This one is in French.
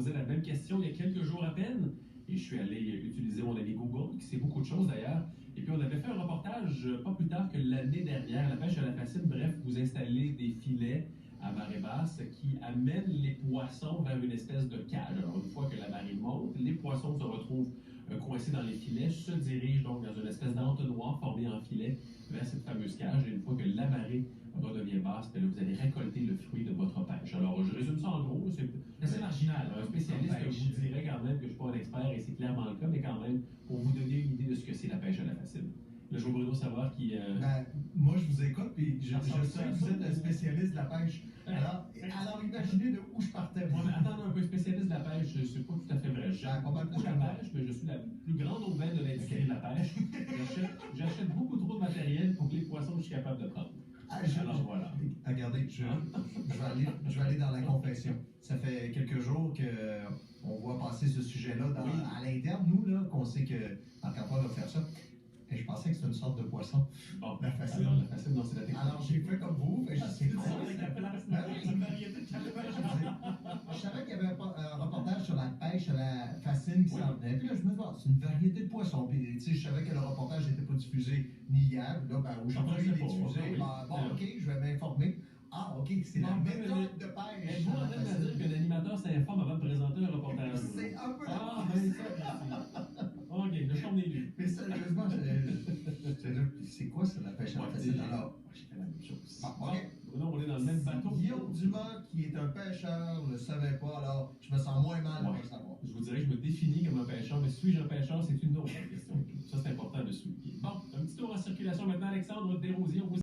posé la même question il y a quelques jours à peine. Et je suis allé utiliser mon ami Google, qui sait beaucoup de choses d'ailleurs. Et puis on avait fait un reportage pas plus tard que l'année dernière, la pêche à la fascine. Bref, vous installez des filets à marée basse qui amènent les poissons vers une espèce de cage. Alors une fois que la marée monte, les poissons se retrouvent coincés dans les filets, se dirigent donc dans une espèce d'entonnoir formé en filet vers cette fameuse cage. Et une fois que la marée redevient basse, bien là, vous allez récolter le fruit de votre pêche. Alors je résume ça en gros, c'est marginal. Un spécialiste vous dirait quand même que je ne suis pas un expert et c'est clairement le cas, mais quand même pour vous donner une idée de ce que c'est la pêche à la fascine. Là, je vois Bruno savoir qui. Moi, je vous écoute, puis je sais que vous êtes un spécialiste de la pêche. Alors imaginez de où je partais. Ouais, mais attends un peu, spécialiste de la pêche, c'est pas tout à fait vrai. J'aime beaucoup la pêche, mais je suis la plus grande aubaine de l'industrie de la pêche. J'achète beaucoup trop de matériel pour que les poissons, je suis capable de prendre. Alors voilà. Regardez, je vais aller dans la confession. Ça fait quelques jours qu'on voit passer ce sujet-là à l'interne, nous, là, qu'on sait que Marc-Antoine va faire ça. Et je pensais que c'était une sorte de poisson. Bon, la fascine. Alors, la fascine, non, c'est la technique. Alors, j'ai fait comme vous. Je sais C'est la place, c'est une variété de Je savais qu'il y avait un reportage sur la pêche à la fascine qui s'en venait. Puis là, je me disais, c'est une variété de poissons. Puis, tu sais, je savais que le reportage n'était pas diffusé ni hier. Là, aujourd'hui, il est diffusé. OK, je vais m'informer. Ah, OK, c'est la méthode de pêche. Êtes-vous en train de me dire qu'un animateur s'informe avant de présenter un reportage? C'est un peu Ah, ben ça, OK, le champ des nues. Mais sérieusement, c'est quoi ça, la pêche à la fascine? Alors, j'ai fait la même chose. OK. Bruno, on est dans le même bateau. Guillaume Dumas, qui est un pêcheur, ne le savait pas, alors je me sens moins mal de le savoir. Je vous dirais que je me définis comme un pêcheur, mais suis-je un pêcheur, c'est une autre question. Ça, c'est important de souligner. Bon, un petit tour en circulation maintenant, Alexandre Desrosiers.